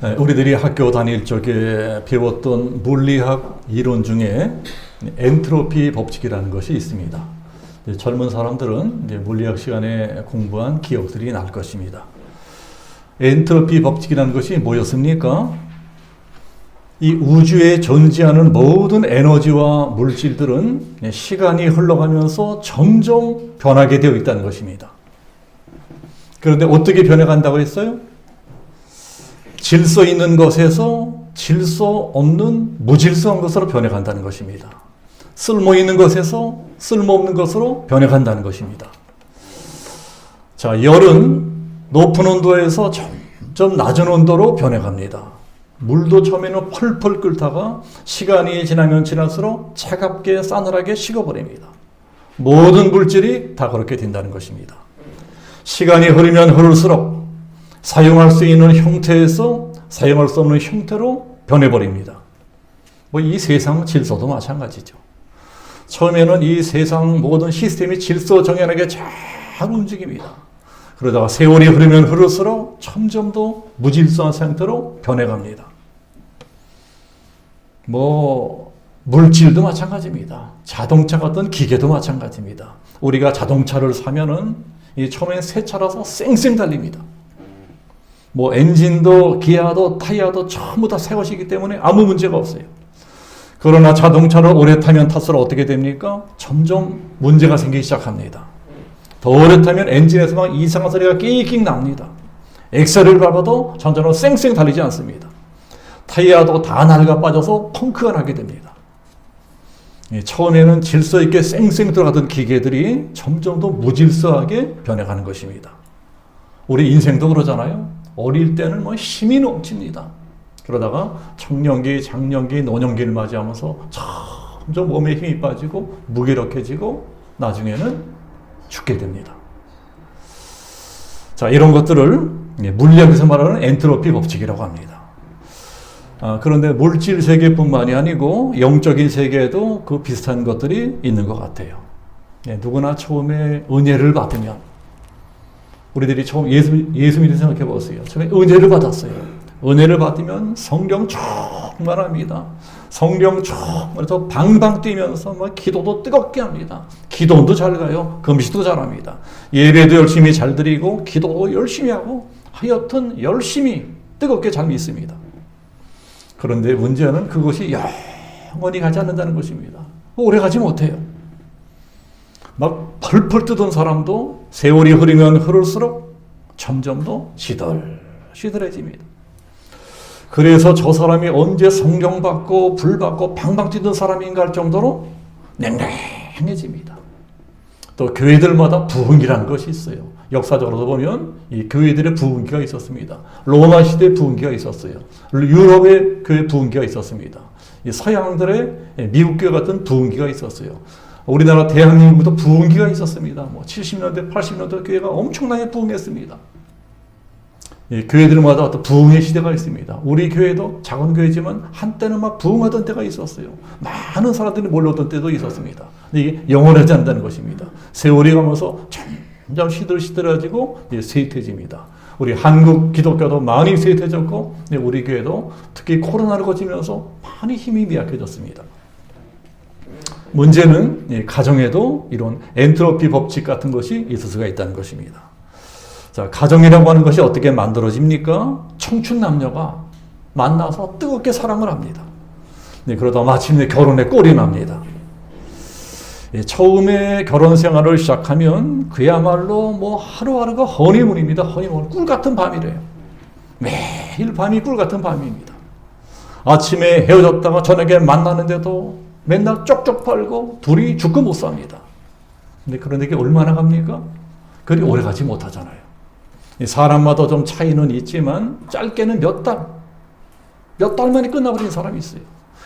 우리들이 학교 다닐 적에 배웠던 물리학 이론 중에 엔트로피 법칙이라는 것이 있습니다. 젊은 사람들은 물리학 시간에 공부한 기억들이 날 것입니다. 엔트로피 법칙이라는 것이 뭐였습니까? 이 우주에 존재하는 모든 에너지와 물질들은 시간이 흘러가면서 점점 변하게 되어 있다는 것입니다. 그런데 어떻게 변해간다고 했어요? 질서 있는 것에서 질서 없는 무질서한 것으로 변해간다는 것입니다. 쓸모 있는 것에서 쓸모 없는 것으로 변해간다는 것입니다. 자, 열은 높은 온도에서 점점 낮은 온도로 변해갑니다. 물도 처음에는 펄펄 끓다가 시간이 지나면 지날수록 차갑게 싸늘하게 식어버립니다. 모든 물질이 다 그렇게 된다는 것입니다. 시간이 흐르면 흐를수록 사용할 수 있는 형태에서 사용할 수 없는 형태로 변해버립니다. 이 세상 질서도 마찬가지죠. 처음에는 이 세상 모든 시스템이 질서 정연하게 잘 움직입니다. 그러다가 세월이 흐르면 흐를수록 점점 더 무질서한 상태로 변해갑니다. 물질도 마찬가지입니다. 자동차 같은 기계도 마찬가지입니다. 우리가 자동차를 사면은 처음엔 새 차라서 쌩쌩 달립니다. 엔진도 기아도 타이어도 전부 다 새 것이기 때문에 아무 문제가 없어요. 그러나 자동차를 오래 타면 탈수록 어떻게 됩니까? 점점 문제가 생기기 시작합니다. 더 오래 타면 엔진에서 막 이상한 소리가 끽끽 납니다. 엑셀을 밟아도 전자는 쌩쌩 달리지 않습니다. 타이어도 다 낡아 빠져서 펑크가 나게 됩니다. 처음에는 질서 있게 쌩쌩 들어가던 기계들이 점점 더 무질서하게 변해가는 것입니다. 우리 인생도 그러잖아요. 어릴 때는 힘이 넘칩니다. 그러다가 청년기, 장년기, 노년기를 맞이하면서 점점 몸에 힘이 빠지고 무기력해지고 나중에는 죽게 됩니다. 자, 이런 것들을 물리학에서 말하는 엔트로피 법칙이라고 합니다. 그런데 물질 세계뿐만이 아니고 영적인 세계에도 그 비슷한 것들이 있는 것 같아요. 누구나 처음에 은혜를 받으면, 우리들이 처음 예수 믿는 생각해 보세요. 처음에 은혜를 받았어요. 은혜를 받으면 성령 충만합니다. 성령 충만해서 방방 뛰면서 기도도 뜨겁게 합니다. 기도도 잘 가요. 금식도 잘합니다. 예배도 열심히 잘 드리고 기도도 열심히 하고 하여튼 열심히 뜨겁게 잘 믿습니다. 그런데 문제는 그것이 영원히 가지 않는다는 것입니다. 오래 가지 못해요. 펄펄 뜨던 사람도 세월이 흐르면 흐를수록 점점 더 시들시들해집니다. 그래서 저 사람이 언제 성령 받고 불 받고 방방 뛰던 사람인가 할 정도로 냉랭해집니다. 또 교회들마다 부흥기라는 것이 있어요. 역사적으로도 보면 이 교회들의 부흥기가 있었습니다. 로마 시대 부흥기가 있었어요. 유럽의 교회 부흥기가 있었습니다. 이 서양들의 미국 교회 같은 부흥기가 있었어요. 우리나라 대한민국도 부흥기가 있었습니다. 70년대, 80년대 교회가 엄청나게 부흥했습니다. 교회들마다 어떤 부흥의 시대가 있습니다. 우리 교회도 작은 교회지만 한때는 부흥하던 때가 있었어요. 많은 사람들이 몰려오던 때도 있었습니다. 근데 이게 영원하지 않는다는 것입니다. 세월이 가면서 점점 시들시들해지고 쇠퇴해집니다. 우리 한국 기독교도 많이 쇠퇴해졌고 우리 교회도 특히 코로나를 거치면서 많이 힘이 미약해졌습니다. 문제는 가정에도 이런 엔트로피 법칙 같은 것이 있을 수가 있다는 것입니다. 자, 가정이라고 하는 것이 어떻게 만들어집니까? 청춘 남녀가 만나서 뜨겁게 사랑을 합니다. 그러다 마침내 결혼에 꼴이 납니다. 처음에 결혼 생활을 시작하면 그야말로 하루하루가 허니문입니다. 허니문. 꿀 같은 밤이래요. 매일 밤이 꿀 같은 밤입니다. 아침에 헤어졌다가 저녁에 만나는데도 맨날 쪽쪽 빨고 둘이 죽고 못 삽니다. 그런데 이게 얼마나 갑니까? 그리 오래 가지 못하잖아요. 사람마다 좀 차이는 있지만 짧게는 몇 달 만에 끝나버리는 사람이 있어요.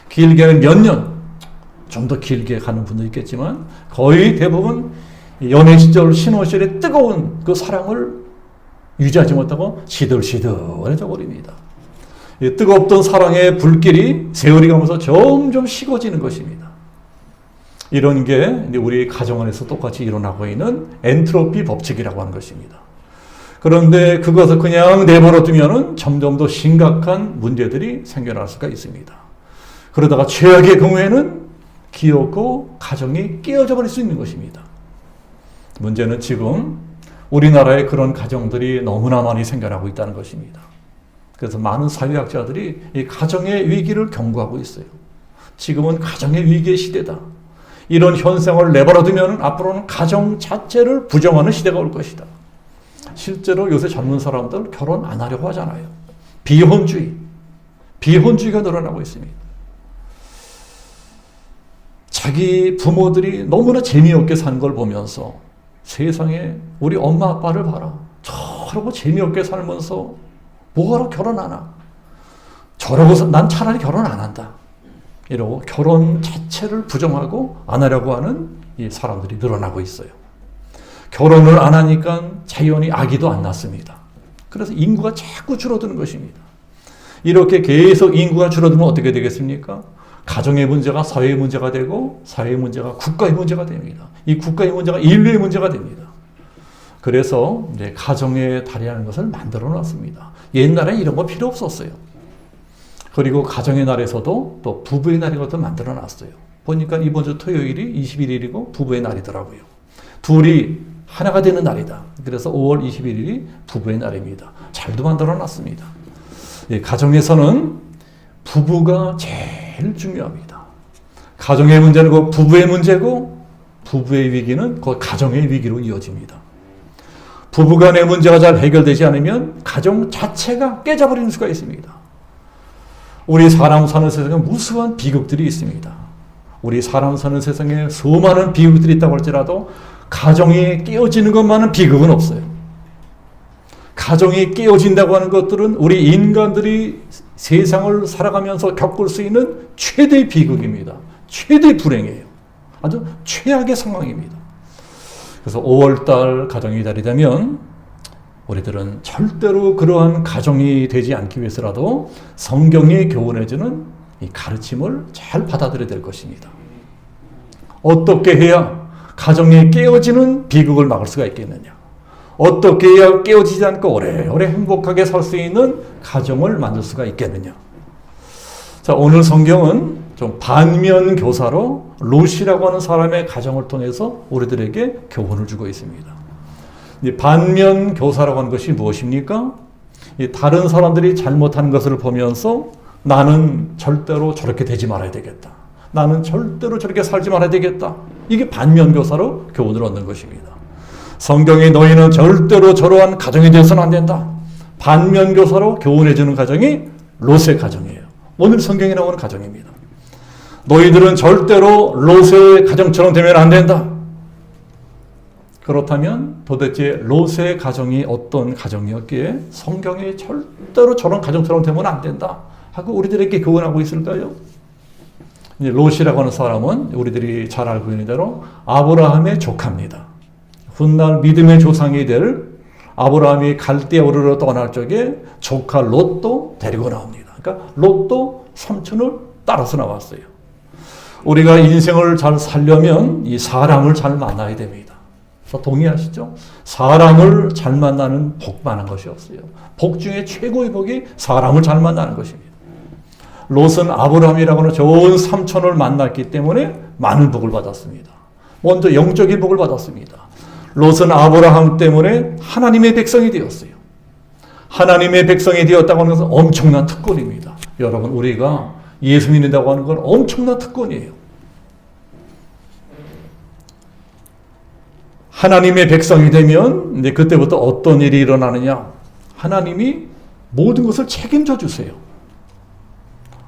길게는 몇 년, 좀 더 길게 가는 분도 있겠지만 거의 대부분 연애 시절, 신혼 시절의 뜨거운 그 사랑을 유지하지 못하고 시들시들해져 버립니다. 뜨겁던 사랑의 불길이 세월이 가면서 점점 식어지는 것입니다. 이런 게 우리 가정 안에서 똑같이 일어나고 있는 엔트로피 법칙이라고 하는 것입니다. 그런데 그것을 그냥 내버려 두면은 점점 더 심각한 문제들이 생겨날 수가 있습니다. 그러다가 최악의 경우에는 기업고 가정이 깨어져 버릴 수 있는 것입니다. 문제는 지금 우리나라에 그런 가정들이 너무나 많이 생겨나고 있다는 것입니다. 그래서 많은 사회학자들이 이 가정의 위기를 경고하고 있어요. 지금은 가정의 위기의 시대다. 이런 현상을 내버려 두면 앞으로는 가정 자체를 부정하는 시대가 올 것이다. 실제로 요새 젊은 사람들 결혼 안 하려고 하잖아요. 비혼주의가 늘어나고 있습니다. 자기 부모들이 너무나 재미없게 산 걸 보면서 세상에 우리 엄마 아빠를 봐라. 저러고 재미없게 살면서 뭐하러 결혼 안 하나? 저러고서 난 차라리 결혼 안 한다. 이러고 결혼 자체를 부정하고 안 하려고 하는 이 사람들이 늘어나고 있어요. 결혼을 안 하니까 자연히 아기도 안 낳습니다. 그래서 인구가 자꾸 줄어드는 것입니다. 이렇게 계속 인구가 줄어들면 어떻게 되겠습니까? 가정의 문제가 사회의 문제가 되고 사회의 문제가 국가의 문제가 됩니다. 이 국가의 문제가 인류의 문제가 됩니다. 그래서 이제 가정의 달이라는 것을 만들어 놨습니다. 옛날에 이런 거 필요 없었어요. 그리고 가정의 날에서도 또 부부의 날인 것도 만들어 놨어요. 보니까 이번 주 토요일이 21일이고 부부의 날이더라고요. 둘이 하나가 되는 날이다. 그래서 5월 21일이 부부의 날입니다. 잘도 만들어 놨습니다. 가정에서는 부부가 제일 중요합니다. 가정의 문제는 그 부부의 문제고 부부의 위기는 그 가정의 위기로 이어집니다. 부부간의 문제가 잘 해결되지 않으면 가정 자체가 깨져버리는 수가 있습니다. 우리 사람 사는 세상에 무수한 비극들이 있습니다. 우리 사람 사는 세상에 수많은 비극들이 있다고 할지라도 가정이 깨어지는 것만은 비극은 없어요. 가정이 깨어진다고 하는 것들은 우리 인간들이 세상을 살아가면서 겪을 수 있는 최대의 비극입니다. 최대의 불행이에요. 아주 최악의 상황입니다. 그래서 5월달 가정의 달이 되면 우리들은 절대로 그러한 가정이 되지 않기 위해서라도 성경이 교훈해주는 이 가르침을 잘 받아들여야 될 것입니다. 어떻게 해야 가정이 깨어지는 비극을 막을 수가 있겠느냐? 어떻게 해야 깨어지지 않고 오래오래 행복하게 살 수 있는 가정을 만들 수가 있겠느냐? 자, 오늘 성경은 좀 반면 교사로 롯이라고 하는 사람의 가정을 통해서 우리들에게 교훈을 주고 있습니다. 이 반면 교사라고 하는 것이 무엇입니까? 이 다른 사람들이 잘못하는 것을 보면서 나는 절대로 저렇게 되지 말아야 되겠다. 나는 절대로 저렇게 살지 말아야 되겠다. 이게 반면 교사로 교훈을 얻는 것입니다. 성경이 너희는 절대로 저러한 가정이 되어서는 안 된다. 반면 교사로 교훈해 주는 가정이 롯의 가정이에요. 오늘 성경에 나오는 가정입니다. 너희들은 절대로 롯의 가정처럼 되면 안 된다. 그렇다면 도대체 롯의 가정이 어떤 가정이었기에 성경이 절대로 저런 가정처럼 되면 안 된다 하고 우리들에게 교훈하고 있을까요? 이제 롯이라고 하는 사람은 우리들이 잘 알고 있는 대로 아브라함의 조카입니다. 훗날 믿음의 조상이 될 아브라함이 갈대아우르로 떠날 적에 조카 롯도 데리고 나옵니다. 그러니까 롯도 삼촌을 따라서 나왔어요. 우리가 인생을 잘 살려면 이 사람을 잘 만나야 됩니다. 동의하시죠? 사람을 잘 만나는 복만한 것이 없어요. 복 중에 최고의 복이 사람을 잘 만나는 것입니다. 롯은 아브라함이라고 하는 좋은 삼촌을 만났기 때문에 많은 복을 받았습니다. 먼저 영적인 복을 받았습니다. 롯은 아브라함 때문에 하나님의 백성이 되었어요. 하나님의 백성이 되었다고 하는 것은 엄청난 특권입니다. 여러분, 우리가 예수 믿는다고 하는 건 엄청난 특권이에요. 하나님의 백성이 되면 이제 그때부터 어떤 일이 일어나느냐? 하나님이 모든 것을 책임져 주세요.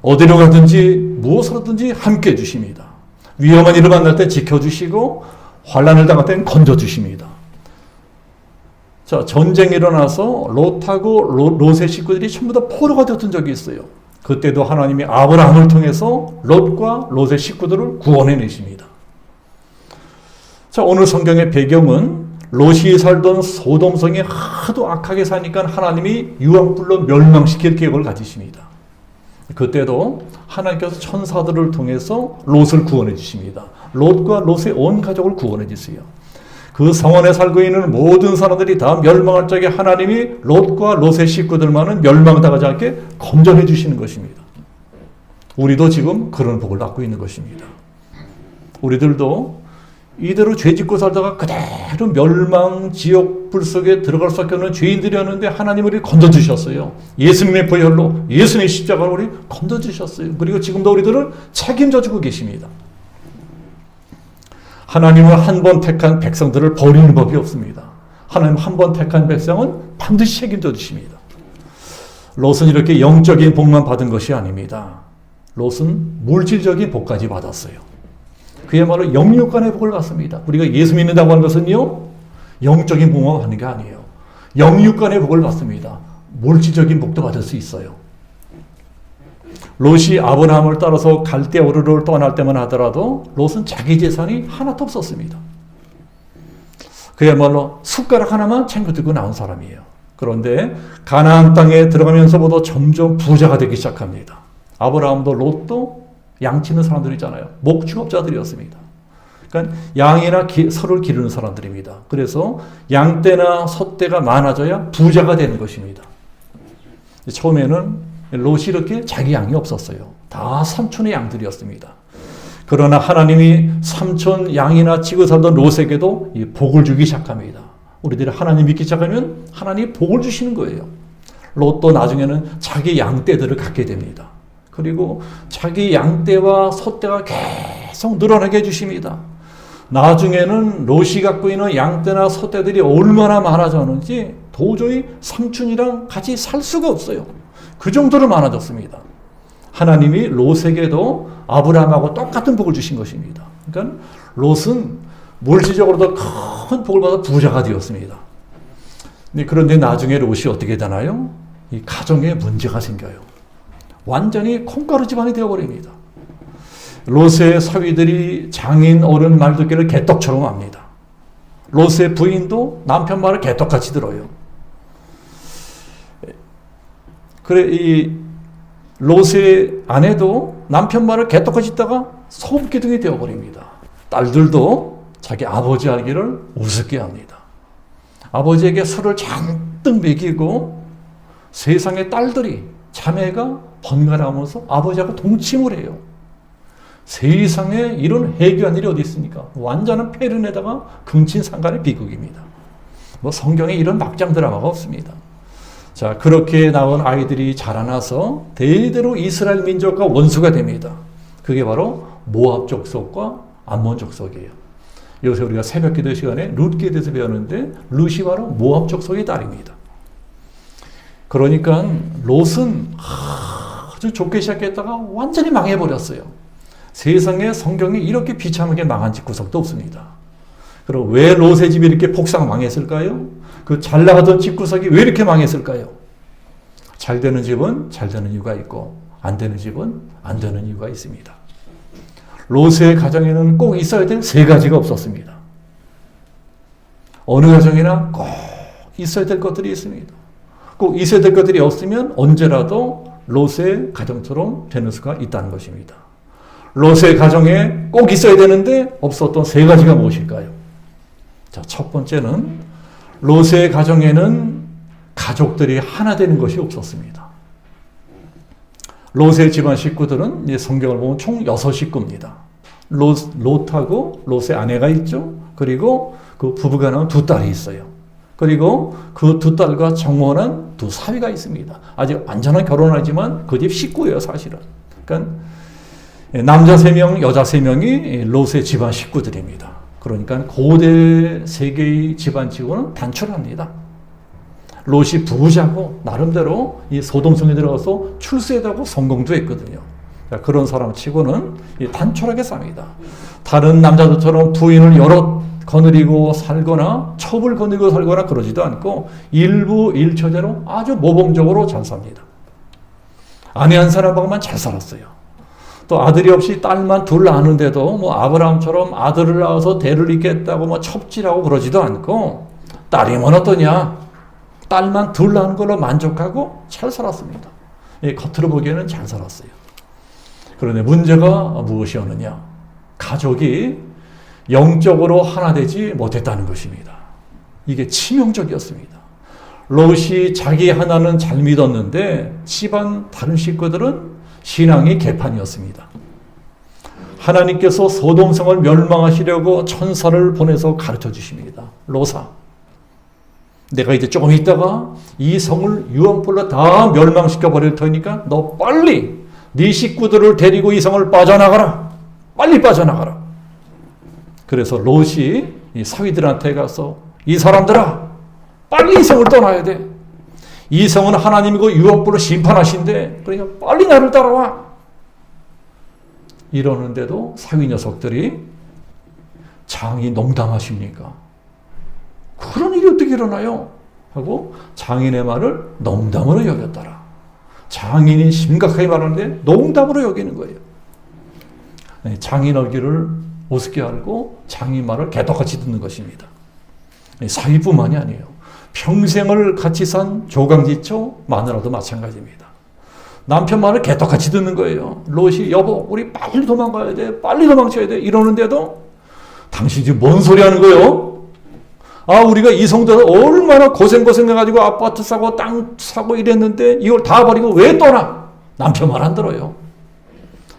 어디로 가든지 무엇을 하든지 함께 해 주십니다. 위험한 일을 만날 때 지켜주시고 환난을 당할 때는 건져주십니다. 자, 전쟁이 일어나서 롯하고 롯의 식구들이 전부 다 포로가 되었던 적이 있어요. 그때도 하나님이 아브라함을 통해서 롯과 롯의 식구들을 구원해내십니다. 자, 오늘 성경의 배경은 롯이 살던 소돔성이 하도 악하게 사니까 하나님이 유황불로 멸망시킬 계획을 가지십니다. 그때도 하나님께서 천사들을 통해서 롯을 구원해 주십니다. 롯과 롯의 온 가족을 구원해 주세요. 그 성원에 살고 있는 모든 사람들이 다 멸망할 적에 하나님이 롯과 롯의 식구들만은 멸망당하지 않게 건져내 주시는 것입니다. 우리도 지금 그런 복을 받고 있는 것입니다. 우리들도 이대로 죄 짓고 살다가 그대로 멸망 지옥 불 속에 들어갈 수밖에 없는 죄인들이었는데 하나님이 우리를 건져주셨어요. 예수님의 보혈로, 예수님의 십자가로 우리 건져주셨어요. 그리고 지금도 우리들을 책임져 주고 계십니다. 하나님은 한 번 택한 백성들을 버리는 법이 없습니다. 하나님 한 번 택한 백성은 반드시 책임져 주십니다. 롯은 이렇게 영적인 복만 받은 것이 아닙니다. 롯은 물질적인 복까지 받았어요. 그야말로 영육간의 복을 받습니다. 우리가 예수 믿는다고 하는 것은요, 영적인 복만 받는 게 아니에요. 영육간의 복을 받습니다. 물질적인 복도 받을 수 있어요. 롯이 아브라함을 따라서 갈대우르를 떠날 때만 하더라도 롯은 자기 재산이 하나도 없었습니다. 그야말로 숟가락 하나만 챙겨 들고 나온 사람이에요. 그런데 가나안 땅에 들어가면서부터 점점 부자가 되기 시작합니다. 아브라함도 롯도 양치는 사람들이잖아요. 목축업자들이었습니다. 그러니까 양이나 소를 기르는 사람들입니다. 그래서 양떼나 소떼가 많아져야 부자가 되는 것입니다. 처음에는 롯이 이렇게 자기 양이 없었어요. 다 삼촌의 양들이었습니다. 그러나 하나님이 삼촌 양이나 치고 살던 롯에게도 복을 주기 시작합니다. 우리들이 하나님 믿기 시작하면 하나님이 복을 주시는 거예요. 롯도 나중에는 자기 양떼들을 갖게 됩니다. 그리고 자기 양떼와 소떼가 계속 늘어나게 해주십니다. 나중에는 롯이 갖고 있는 양떼나 소떼들이 얼마나 많아졌는지 도저히 삼촌이랑 같이 살 수가 없어요. 그 정도로 많아졌습니다. 하나님이 롯에게도 아브라함하고 똑같은 복을 주신 것입니다. 그러니까 롯은 물질적으로도 큰 복을 받아 부자가 되었습니다. 그런데 나중에 롯이 어떻게 되나요? 이 가정에 문제가 생겨요. 완전히 콩가루 집안이 되어버립니다. 롯의 사위들이 장인 어른 말 듣기를 개떡처럼 합니다. 롯의 부인도 남편 말을 개떡같이 들어요. 그래, 이 롯의 아내도 남편 말을 개떡같이 듣다가 소음기둥이 되어버립니다. 딸들도 자기 아버지 알기를 우습게 합니다. 아버지에게 술을 잔뜩 먹이고 세상의 딸들이, 자매가 번갈아가면서 아버지하고 동침을 해요. 세상에 이런 해괴한 일이 어디 있습니까? 완전한 폐륜에다가 근친상간의 비극입니다. 성경에 이런 막장 드라마가 없습니다. 자, 그렇게 나온 아이들이 자라나서 대대로 이스라엘 민족과 원수가 됩니다. 그게 바로 모압 족속과 암몬 족속이에요. 요새 우리가 새벽 기도 시간에 룻기에 대해서 배웠는데 룻이 바로 모압 족속의 딸입니다. 그러니까 롯은 아주 좋게 시작했다가 완전히 망해버렸어요. 세상에 성경에 이렇게 비참하게 망한 집구석도 없습니다. 그럼 왜 롯의 집이 이렇게 폭삭 망했을까요? 그 잘 나가던 집구석이 왜 이렇게 망했을까요? 잘 되는 집은 잘 되는 이유가 있고 안 되는 집은 안 되는 이유가 있습니다. 롯의 가정에는 꼭 있어야 될 세 가지가 없었습니다. 어느 가정이나 꼭 있어야 될 것들이 있습니다. 꼭 있어야 될 것들이 없으면 언제라도 롯의 가정처럼 되는 수가 있다는 것입니다. 롯의 가정에 꼭 있어야 되는데 없었던 세 가지가 무엇일까요? 자, 첫 번째는 롯의 가정에는 가족들이 하나 되는 것이 없었습니다. 롯의 집안 식구들은 이제 성경을 보면 총 6식구입니다. 롯하고 롯의 아내가 있죠. 그리고 그 부부가 낳은 2딸이 있어요. 그리고 그 2딸과 정혼한 2 사위가 있습니다. 아직 완전한 결혼은 하지만 그 집 식구예요, 사실은. 그러니까 남자 3명, 여자 3명이 롯의 집안 식구들입니다. 그러니까 고대 세계의 집안치고는 단촐합니다. 롯이 부자고 나름대로 이 소돔성에 들어가서 출세하고 성공도 했거든요. 그런 사람 치고는 단촐하게 삽니다. 다른 남자들처럼 부인을 여러 거느리고 살거나 첩을 거느리고 살거나 그러지도 않고 일부 일처제로 아주 모범적으로 잘 삽니다. 아내 한 사람하고만 잘 살았어요. 또 아들이 없이 딸만 2 낳았는데도 뭐 아브라함처럼 아들을 낳아서 대를 잇겠다고 뭐 첩질하고 그러지도 않고 딸이면 어떠냐, 딸만 2 낳은 걸로 만족하고 잘 살았습니다. 겉으로 보기에는 잘 살았어요. 그런데 문제가 무엇이었느냐, 가족이 영적으로 하나 되지 못했다는 것입니다. 이게 치명적이었습니다. 롯이 자기 하나는 잘 믿었는데 집안 다른 식구들은 신앙이 개판이었습니다. 하나님께서 소돔성을 멸망하시려고 천사를 보내서 가르쳐 주십니다. 롯아, 내가 이제 조금 있다가 이 성을 유황불로 다 멸망시켜 버릴 테니까 너 빨리 네 식구들을 데리고 이 성을 빠져나가라. 빨리 빠져나가라. 그래서 롯이 이 사위들한테 가서 이 사람들아, 빨리 이 성을 떠나야 돼. 이 성은 하나님이고 유황불로 심판하신대. 그러니까 빨리 나를 따라와. 이러는데도 사위 녀석들이 장이 농담하십니까? 그런 일이 어떻게 일어나요? 하고 장인의 말을 농담으로 여겼더라. 장인이 심각하게 말하는데 농담으로 여기는 거예요. 장인 얼굴을 우습게 알고 장인 말을 개떡같이 듣는 것입니다. 사위뿐만이 아니에요. 평생을 같이 산 조강지처 마누라도 마찬가지입니다. 남편 말을 개떡같이 듣는 거예요. 롯이 여보 우리 빨리 도망가야 돼. 빨리 도망쳐야 돼. 이러는데도 당신 지금 뭔 소리 하는 거예요? 아 우리가 이 성도를 얼마나 고생해가지고 아파트 사고 땅 사고 이랬는데 이걸 다 버리고 왜 떠나? 남편 말 안 들어요.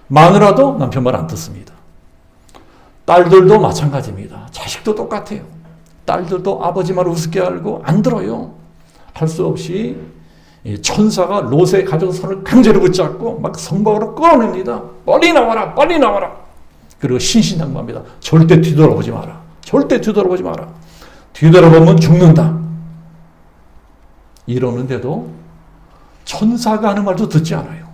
마누라도 남편 말 안 듣습니다. 딸들도 마찬가지입니다. 자식도 똑같아요. 딸들도 아버지 말 우습게 알고 안 들어요. 할 수 없이 천사가 롯의 가져온 손을 강제로 붙잡고 막 성벽으로 끌어냅니다. 빨리 나와라, 빨리 나와라. 그리고 신신당부합니다. 절대 뒤돌아보지 마라. 절대 뒤돌아보지 마라. 뒤돌아보면 죽는다. 이러는데도 천사가 하는 말도 듣지 않아요.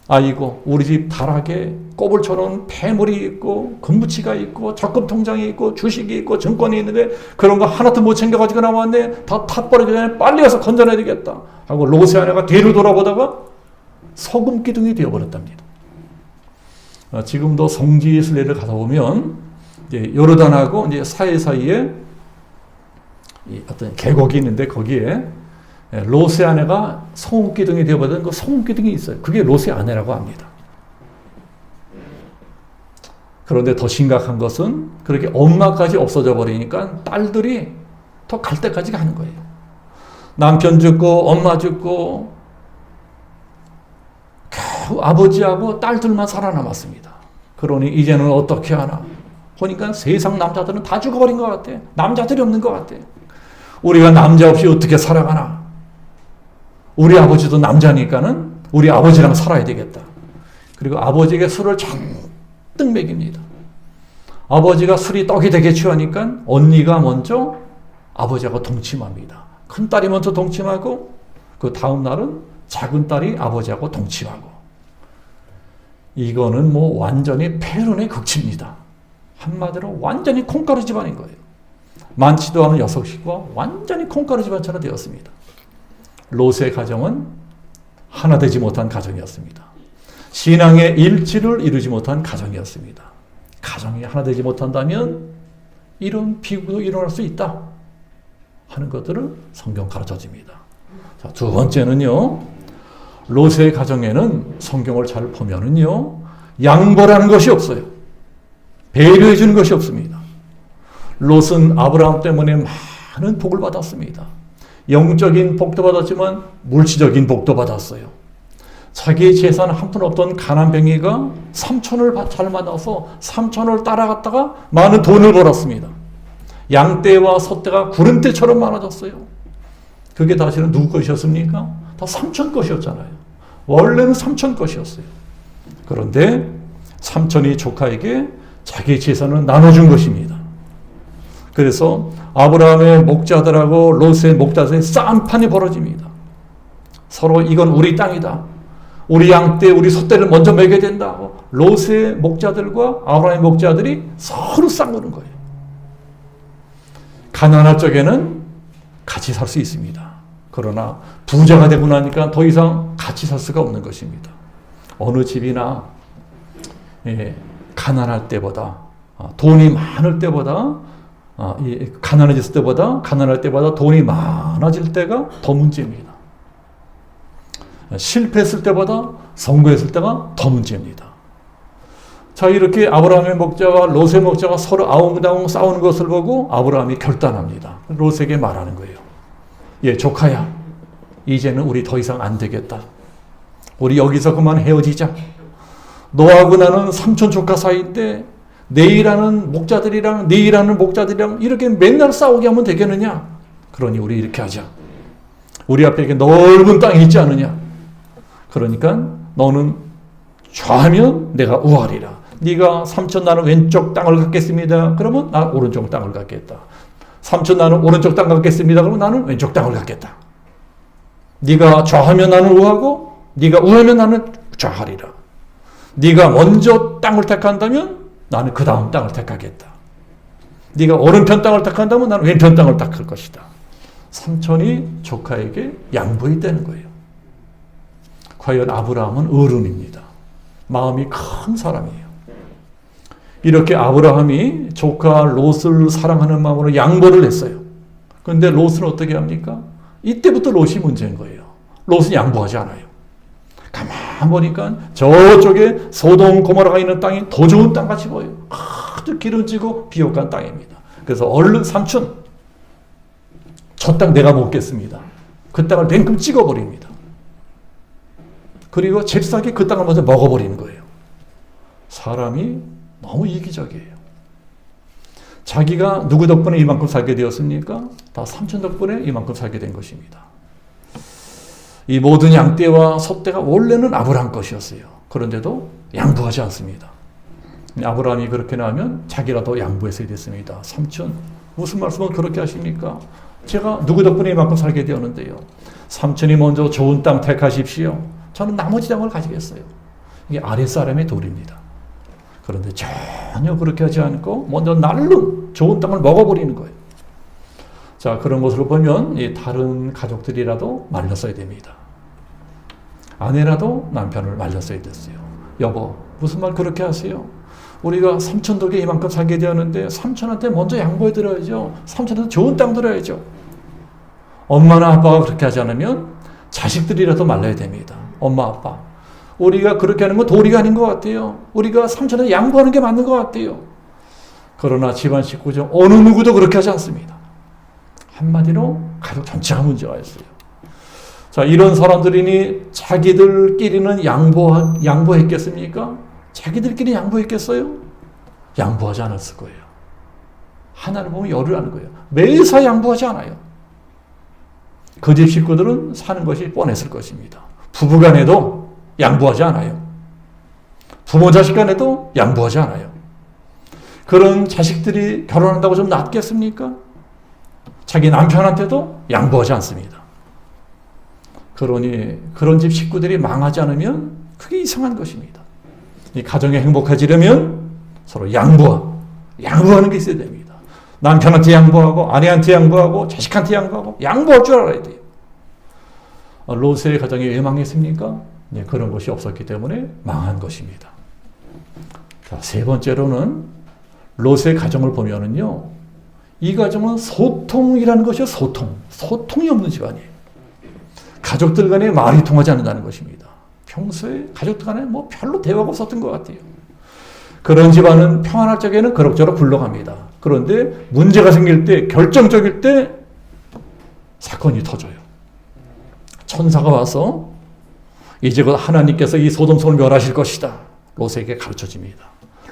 아이고 우리 집 다락에 꼬불처럼 폐물이 있고 금부치가 있고 적금 통장이 있고 주식이 있고 증권이 있는데 그런 거 하나도 못 챙겨가지고 나왔네. 다 타버리기 전에 빨리 가서 건져내야 되겠다 하고 롯의 아내가 뒤를 돌아보다가 소금 기둥이 되어버렸답니다. 지금도 성지 순례를 가다 보면 이제 요르단하고 이제 사이사이에 어떤 계곡이 있는데 거기에 롯의 아내가 소금 기둥이 되어버린 그 소금 기둥이 있어요. 그게 롯의 아내라고 합니다. 그런데 더 심각한 것은 그렇게 엄마까지 없어져 버리니까 딸들이 더 갈 때까지 가는 거예요. 남편 죽고 엄마 죽고 겨우 아버지하고 딸들만 살아남았습니다. 그러니 이제는 어떻게 하나? 보니까 세상 남자들은 다 죽어버린 것 같아. 남자들이 없는 것 같아. 우리가 남자 없이 어떻게 살아가나? 우리 아버지도 남자니까는 우리 아버지랑 살아야 되겠다. 그리고 아버지에게 술을 잔뜩 먹입니다. 아버지가 술이 떡이 되게 취하니까 언니가 먼저 아버지하고 동침합니다. 큰 딸이 먼저 동침하고 그 다음 날은 작은 딸이 아버지하고 동침하고. 이거는 뭐 완전히 폐륜의 극치입니다. 한마디로 완전히 콩가루 집안인 거예요. 많지도 않은 6식구가 완전히 콩가루 집안처럼 되었습니다. 롯의 가정은 하나 되지 못한 가정이었습니다. 신앙의 일치를 이루지 못한 가정이었습니다. 가정이 하나 되지 못한다면 이런 비극도 일어날 수 있다 하는 것들을 성경 가르쳐 줍니다. 자, 두 번째는요. 롯의 가정에는 성경을 잘 보면은요. 양보라는 것이 없어요. 배려해 주는 것이 없습니다. 롯은 아브라함 때문에 많은 복을 받았습니다. 영적인 복도 받았지만 물질적인 복도 받았어요. 자기 재산 한 푼 없던 가난뱅이가 삼촌을 잘 만나서 삼촌을 따라갔다가 많은 돈을 벌었습니다. 양떼와 소떼가 구름떼처럼 많아졌어요. 그게 다시는 누구 것이었습니까? 다 삼촌 것이었잖아요. 원래는 삼촌 것이었어요. 그런데 삼촌이 조카에게 자기 재산을 나눠준 것입니다. 그래서 아브라함의 목자들하고 롯의 목자들의 싸움판이 벌어집니다. 서로 이건 우리 땅이다. 우리 양떼, 우리 소떼를 먼저 먹여야 된다. 롯의 목자들과 아브라함의 목자들이 서로 싸우는 거예요. 가난할 적에는 같이 살 수 있습니다. 그러나 부자가 되고 나니까 더 이상 같이 살 수가 없는 것입니다. 어느 집이나 가난할 때보다 돈이 많을 때보다 가난해질 때보다 가난할 때보다 돈이 많아질 때가 더 문제입니다. 실패했을 때보다 성공했을 때가 더 문제입니다. 자, 이렇게 아브라함의 목자와 롯의 목자가 서로 아웅다웅 싸우는 것을 보고 아브라함이 결단합니다. 롯에게 말하는 거예요. 예, 조카야, 이제는 우리 더 이상 안 되겠다. 우리 여기서 그만 헤어지자. 너하고 나는 삼촌 조카 사이인데 내 일하는 목자들이랑 네 일하는 목자들이랑 이렇게 맨날 싸우게 하면 되겠느냐? 그러니 우리 이렇게 하자. 우리 앞에 이렇게 넓은 땅이 있지 않느냐? 그러니까 너는 좌하면 내가 우하리라. 네가 삼촌 나는 왼쪽 땅을 갖겠습니다. 그러면 나 오른쪽 땅을 갖겠다. 삼촌 나는 오른쪽 땅 갖겠습니다. 그러면 나는 왼쪽 땅을 갖겠다. 네가 좌하면 나는 우하고 네가 우하면 나는 좌하리라. 네가 먼저 땅을 택한다면 나는 그 다음 땅을 택하겠다. 네가 오른편 땅을 택한다면 나는 왼편 땅을 택할 것이다. 삼촌이 조카에게 양보했다는 거예요. 과연 아브라함은 어른입니다. 마음이 큰 사람이에요. 이렇게 아브라함이 조카 롯을 사랑하는 마음으로 양보를 했어요. 그런데 롯은 어떻게 합니까? 이때부터 롯이 문제인 거예요. 롯은 양보하지 않아요. 가만 보니까 저쪽에 소돔 고모라가 있는 땅이 더 좋은 땅같이 보여요. 아주 기름지고 비옥한 땅입니다. 그래서 얼른 삼촌, 저 땅 내가 먹겠습니다. 그 땅을 냉큼 찍어버립니다. 그리고 잽싸게 그 땅을 먼저 먹어버리는 거예요. 사람이 너무 이기적이에요. 자기가 누구 덕분에 이만큼 살게 되었습니까? 다 삼촌 덕분에 이만큼 살게 된 것입니다. 이 모든 양떼와 소떼가 원래는 아브라함 것이었어요. 그런데도 양보하지 않습니다. 아브라함이 그렇게 나오면 자기라도 양보했어야 됐습니다. 삼촌, 무슨 말씀을 그렇게 하십니까? 제가 누구 덕분에 이만큼 살게 되었는데요. 삼촌이 먼저 좋은 땅 택하십시오. 저는 나머지 땅을 가지겠어요. 이게 아랫사람의 도리입니다. 그런데 전혀 그렇게 하지 않고 먼저 날름 좋은 땅을 먹어버리는 거예요. 자, 그런 것을 보면 이 다른 가족들이라도 말렸어야 됩니다. 아내라도 남편을 말렸어야 됐어요. 여보, 무슨 말 그렇게 하세요? 우리가 삼촌 덕에 이만큼 살게 되었는데 삼촌한테 먼저 양보해드려야죠. 삼촌한테 좋은 땅 드려야죠. 엄마나 아빠가 그렇게 하지 않으면 자식들이라도 말려야 됩니다. 엄마, 아빠, 우리가 그렇게 하는 건 도리가 아닌 것 같아요. 우리가 삼촌한테 양보하는 게 맞는 것 같아요. 그러나 집안 식구 중 어느 누구도 그렇게 하지 않습니다. 한마디로 가족 전체가 문제가 있어요. 자, 이런 사람들이니 자기들끼리는 양보했겠습니까? 자기들끼리 양보했겠어요? 양보하지 않았을 거예요. 하나를 보면 열을 하는 거예요. 매사 양보하지 않아요. 그 집 식구들은 사는 것이 뻔했을 것입니다. 부부간에도 양보하지 않아요. 부모 자식 간에도 양보하지 않아요. 그런 자식들이 결혼한다고 좀 낫겠습니까? 자기 남편한테도 양보하지 않습니다. 그러니 그런 집 식구들이 망하지 않으면 그게 이상한 것입니다. 이 가정이 행복해지려면 서로 양보하는 게 있어야 됩니다. 남편한테 양보하고 아내한테 양보하고 자식한테 양보하고 양보할 줄 알아야 돼요. 롯의 가정이 왜 망했습니까? 네, 그런 것이 없었기 때문에 망한 것입니다. 자, 세 번째로는 롯의 가정을 보면은요, 이 가정은 소통이라는 것이요, 소통이 없는 집안이에요. 가족들 간에 말이 통하지 않는다는 것입니다. 평소에 가족들 간에 뭐 별로 대화가 없었던 것 같아요. 그런 집안은 평안할 적에는 그럭저럭 굴러갑니다. 그런데 문제가 생길 때, 결정적일 때 사건이 터져요. 천사가 와서 이제 곧 하나님께서 이 소돔성을 멸하실 것이다. 롯에게 가르쳐집니다.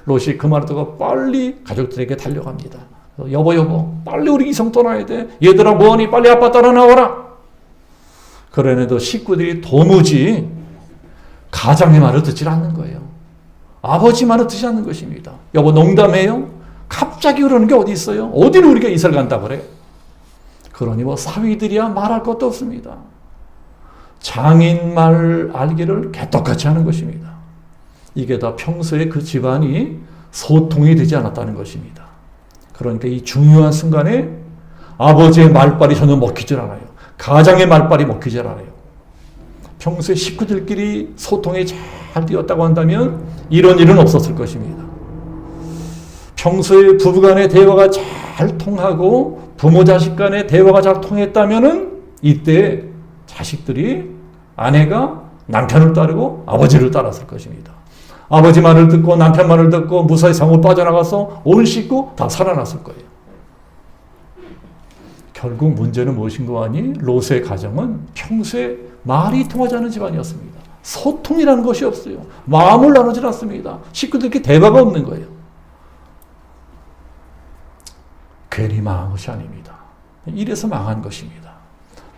롯이 그 말을 듣고 빨리 가족들에게 달려갑니다. 여보, 빨리 우리 이성 떠나야 돼. 얘들아, 뭐하니? 빨리 아빠 따라 나와라. 그러네도 식구들이 도무지 가장의 말을 듣지 않는 거예요. 아버지 말을 듣지 않는 것입니다. 여보, 농담해요? 갑자기 그러는 게 어디 있어요? 어디를 우리가 이사를 간다 그래? 그러니 뭐 사위들이야 말할 것도 없습니다. 장인 말 알기를 개떡같이 하는 것입니다. 이게 다 평소에 그 집안이 소통이 되지 않았다는 것입니다. 그러니까 이 중요한 순간에 아버지의 말빨이 전혀 먹히질 않아요. 가장의 말빨이 먹히질 않아요. 평소에 식구들끼리 소통이 잘 되었다고 한다면 이런 일은 없었을 것입니다. 평소에 부부간의 대화가 잘 통하고 부모 자식 간의 대화가 잘 통했다면은 이때 자식들이 아내가 남편을 따르고 아버지를 따랐을 것입니다. 아버지 말을 듣고 남편 말을 듣고 무사히 상으로 빠져나가서 온 식구 다 살아났을 거예요. 결국 문제는 무엇인가 하니 롯의 가정은 평소에 말이 통하지 않은 집안이었습니다. 소통이라는 것이 없어요. 마음을 나누지 않습니다. 식구들끼리 대화가 없는 거예요. 괜히 망한 것이 아닙니다. 이래서 망한 것입니다.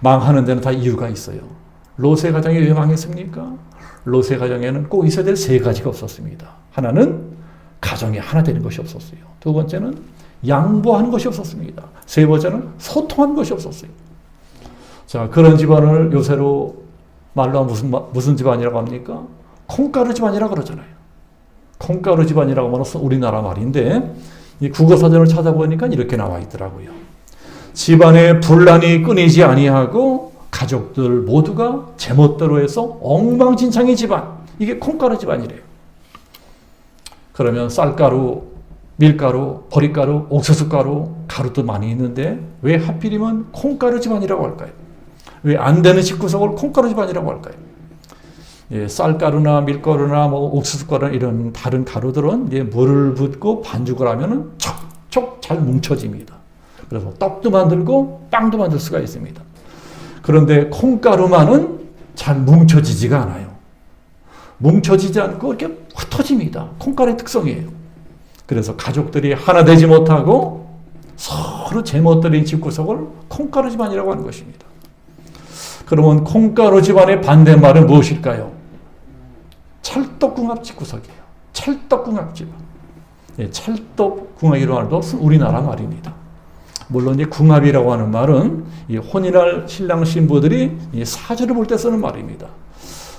망하는 데는 다 이유가 있어요. 롯의 가정이 왜 망했습니까? 롯의 가정에는 꼭 있어야 될 세 가지가 없었습니다. 하나는 가정이 하나 되는 것이 없었어요. 두 번째는 양보하는 것이 없었습니다. 세 번째는 소통하는 것이 없었어요. 자, 그런 집안을 요새로 말로 무슨 집안이라고 합니까? 콩가루 집안이라고 그러잖아요. 콩가루 집안이라고 하면 우리나라 말인데 이 국어사전을 찾아보니까 이렇게 나와 있더라고요. 집안에 분란이 끊이지 아니하고 가족들 모두가 제멋대로 해서 엉망진창인 집안. 이게 콩가루 집안이래요. 그러면 쌀가루, 밀가루, 보리가루, 옥수수가루, 가루도 많이 있는데 왜 하필이면 콩가루 집안이라고 할까요? 왜 안 되는 집구석을 콩가루 집안이라고 할까요? 예, 쌀가루나 밀가루나 뭐 옥수수가루나 이런 다른 가루들은 이제 물을 붓고 반죽을 하면은 척척 잘 뭉쳐집니다. 그래서 떡도 만들고 빵도 만들 수가 있습니다. 그런데 콩가루만은 잘 뭉쳐지지가 않아요. 뭉쳐지지 않고 이렇게 흩어집니다. 콩가루의 특성이에요. 그래서 가족들이 하나 되지 못하고 서로 제멋대로인 집구석을 콩가루 집안이라고 하는 것입니다. 그러면 콩가루 집안의 반대말은 무엇일까요? 찰떡궁합 집구석이에요. 찰떡궁합 집안. 예, 찰떡궁합이라고 하는 것은 우리나라 말입니다. 물론 이제 궁합이라고 하는 말은 이 혼인할 신랑 신부들이 이 사주를 볼 때 쓰는 말입니다.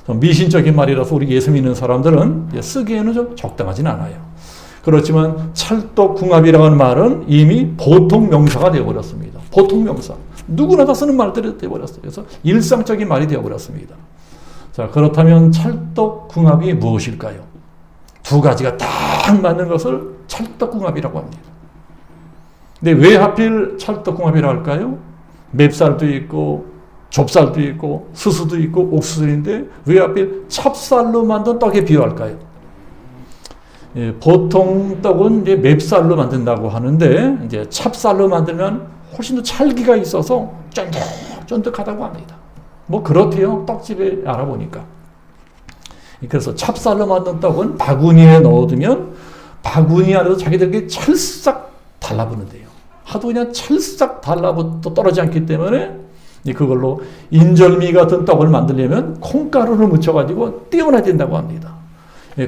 미신적인 말이라서 우리 예수 믿는 사람들은 쓰기에는 좀 적당하진 않아요. 그렇지만 찰떡궁합이라고 하는 말은 이미 보통 명사가 되어버렸습니다. 보통 명사. 누구나 다 쓰는 말들이 되어버렸어요. 그래서 일상적인 말이 되어버렸습니다. 자, 그렇다면 찰떡궁합이 무엇일까요? 두 가지가 딱 맞는 것을 찰떡궁합이라고 합니다. 근데 왜 하필 찰떡궁합이라고 할까요? 맵쌀도 있고 좁쌀도 있고 수수도 있고 옥수수인데 왜 하필 찹쌀로 만든 떡에 비유할까요? 예, 보통 떡은 이제 맵쌀로 만든다고 하는데 이제 찹쌀로 만들면 훨씬 더 찰기가 있어서 쫀득쫀득하다고 합니다. 뭐 그렇대요. 떡집에 알아보니까. 그래서 찹쌀로 만든 떡은 바구니에 넣어두면 바구니 안에서 자기들끼리 찰싹 달라붙는데요. 하도 그냥 찰싹 달라붙어 떨어지지 않기 때문에 그걸로 인절미 같은 떡을 만들려면 콩가루를 묻혀가지고 띄워놔야 된다고 합니다.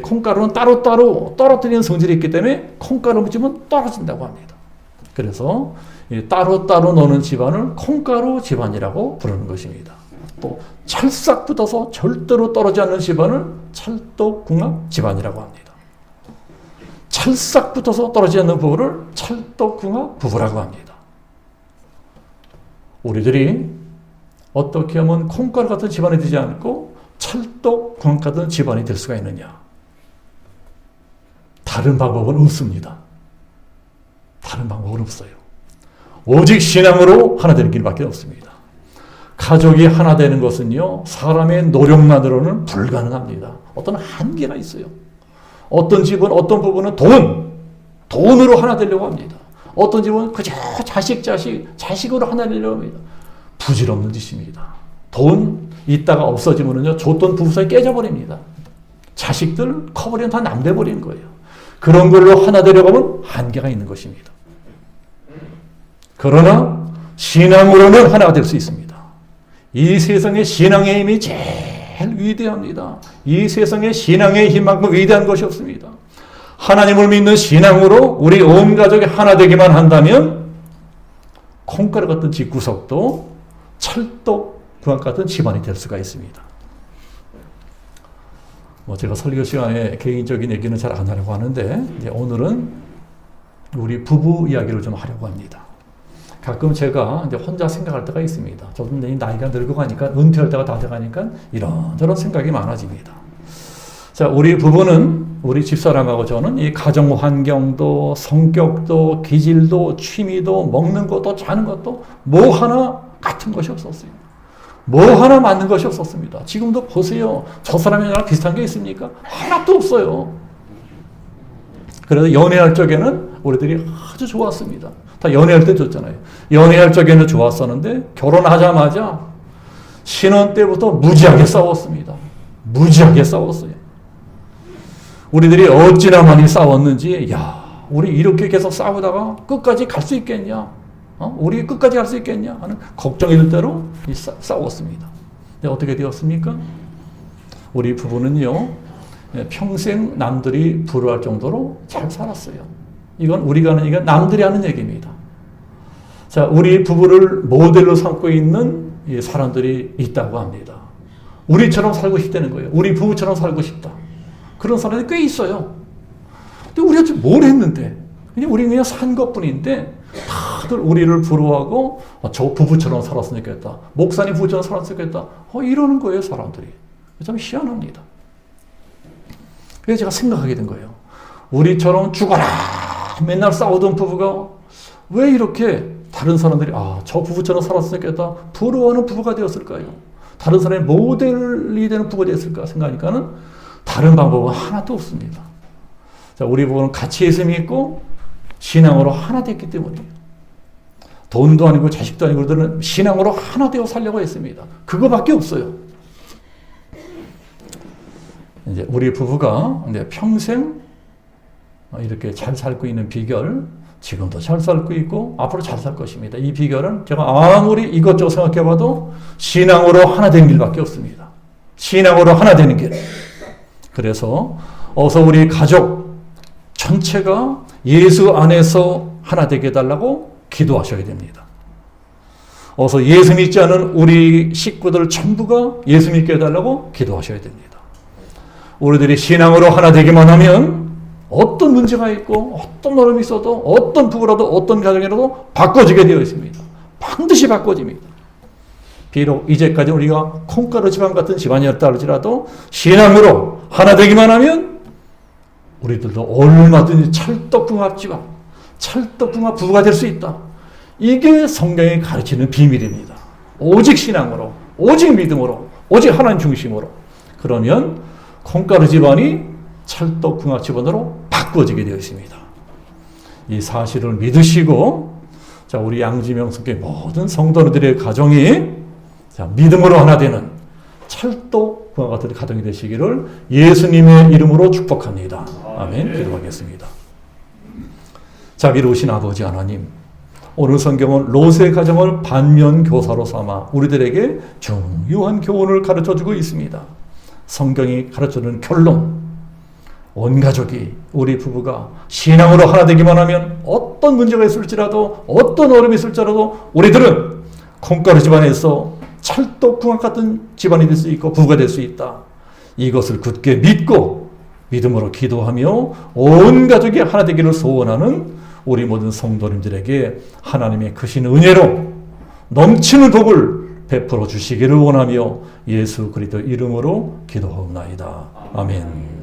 콩가루는 따로따로 떨어뜨리는 성질이 있기 때문에 콩가루 묻히면 떨어진다고 합니다. 그래서 따로따로 노는 집안을 콩가루 집안이라고 부르는 것입니다. 또 찰싹 붙어서 절대로 떨어지지 않는 집안을 찰떡궁합 집안이라고 합니다. 찰싹 붙어서 떨어지지 않는 부부를 찰떡궁합 부부라고 합니다. 우리들이 어떻게 하면 콩가루 같은 집안이 되지 않고 찰떡궁합 같은 집안이 될 수가 있느냐? 다른 방법은 없습니다. 다른 방법은 없어요. 오직 신앙으로 하나 되는 길밖에 없습니다. 가족이 하나 되는 것은요, 사람의 노력만으로는 불가능합니다. 어떤 한계가 있어요. 어떤 집은, 어떤 부분은 돈으로 하나 되려고 합니다. 어떤 집은 그저 자식으로 하나 되려고 합니다. 부질없는 짓입니다. 돈 있다가 없어지면은요, 줬던 부부 사이 깨져버립니다. 자식들 커버리면 다 남돼버리는 거예요. 그런 걸로 하나 되려고 하면 한계가 있는 것입니다. 그러나 신앙으로는 하나가 될 수 있습니다. 이 세상의 신앙의 힘이 제일 위대합니다. 이 세상의 신앙의 힘만큼 위대한 것이 없습니다. 하나님을 믿는 신앙으로 우리 온 가족이 하나 되기만 한다면 콩가루 같은 집구석도 찰떡궁합 같은 집안이 될 수가 있습니다. 제가 설교 시간에 개인적인 얘기는 잘 안 하려고 하는데 오늘은 우리 부부 이야기를 좀 하려고 합니다. 가끔 제가 이제 혼자 생각할 때가 있습니다. 저도 나이가 늙어가니까 은퇴할 때가 다 돼가니까 이런저런 생각이 많아집니다. 자, 우리 부부는 우리 집사람하고 저는 이 가정 환경도 성격도 기질도 취미도 먹는 것도 자는 것도 뭐 하나 같은 것이 없었어요. 뭐 하나 맞는 것이 없었습니다. 지금도 보세요. 저 사람이랑 비슷한 게 있습니까? 하나도 없어요. 그래서 연애할 적에는 우리들이 아주 좋았습니다. 다 연애할 때 좋잖아요. 연애할 적에는 좋았었는데 결혼하자마자 신혼 때부터 무지하게 싸웠습니다. 무지하게 싸웠어요. 우리들이 어찌나 많이 싸웠는지, 야, 우리 이렇게 계속 싸우다가 끝까지 갈 수 있겠냐? 우리 끝까지 갈 수 있겠냐? 하는 걱정이 들 대로 싸웠습니다. 근데 어떻게 되었습니까? 우리 부부는요, 평생 남들이 부러워할 정도로 잘 살았어요. 이건 우리가 하는 얘기가 남들이 하는 얘기입니다. 자, 우리 부부를 모델로 삼고 있는 사람들이 있다고 합니다. 우리처럼 살고 싶다는 거예요. 우리 부부처럼 살고 싶다. 그런 사람이 꽤 있어요. 근데 우리가 지금 뭘 했는데? 우리는 그냥 산 것뿐인데 다들 우리를 부러워하고 저 부부처럼 살았으면 좋겠다. 목사님 부부처럼 살았으면 좋겠다. 이러는 거예요, 사람들이. 참 희한합니다. 그래서 제가 생각하게 된 거예요. 우리처럼 죽어라 맨날 싸우던 부부가 왜 이렇게 다른 사람들이 저 부부처럼 살았으면 좋겠다. 부러워하는 부부가 되었을까요? 다른 사람의 모델이 되는 부부가 되었을까 생각하니까는 다른 방법은 하나도 없습니다. 자, 우리 부부는 같이 예수님이 있고 신앙으로 하나 됐기 때문이에요. 돈도 아니고 자식도 아니고 그들은 신앙으로 하나 되어 살려고 했습니다. 그거밖에 없어요. 이제 우리 부부가 이제 평생 이렇게 잘 살고 있는 비결, 지금도 잘 살고 있고 앞으로 잘 살 것입니다. 이 비결은 제가 아무리 이것저것 생각해봐도 신앙으로 하나 되는 길밖에 없습니다. 신앙으로 하나 되는 길. 그래서 어서 우리 가족 전체가 예수 안에서 하나 되게 해달라고 기도하셔야 됩니다. 어서 예수 믿지 않은 우리 식구들 전부가 예수 믿게 해달라고 기도하셔야 됩니다. 우리들이 신앙으로 하나 되기만 하면 어떤 문제가 있고 어떤 어려움이 있어도 어떤 부부라도 어떤 가정이라도 바꿔지게 되어 있습니다. 반드시 바꿔집니다. 비록 이제까지 우리가 콩가루 집안 같은 집안이었다 할지라도 신앙으로 하나 되기만 하면 우리들도 얼마든지 찰떡궁합 집안, 찰떡궁합 부부가 될 수 있다. 이게 성경이 가르치는 비밀입니다. 오직 신앙으로, 오직 믿음으로, 오직 하나님 중심으로. 그러면 콩가루 집안이 찰떡궁합 집안으로 바꿔지게 되어 있습니다. 이 사실을 믿으시고, 자, 우리 양지명성교회 모든 성도들의 가정이 믿음으로 하나 되는 찰떡궁합 같은 가정이 되시기를 예수님의 이름으로 축복합니다. 아멘. 기도하겠습니다. 자비로우신 아버지 하나님, 오늘 성경은 롯의 가정을 반면교사로 삼아 우리들에게 중요한 교훈을 가르쳐주고 있습니다. 성경이 가르쳐주는 결론, 온 가족이, 우리 부부가 신앙으로 하나 되기만 하면 어떤 문제가 있을지라도 어떤 어려움이 있을지라도 우리들은 콩가루 집안에서 찰떡궁합 같은 집안이 될 수 있고 부부가 될 수 있다. 이것을 굳게 믿고 믿음으로 기도하며 온 가족이 하나 되기를 소원하는 우리 모든 성도님들에게 하나님의 크신 은혜로 넘치는 복을 베풀어 주시기를 원하며 예수 그리스도 이름으로 기도하옵나이다. 아멘.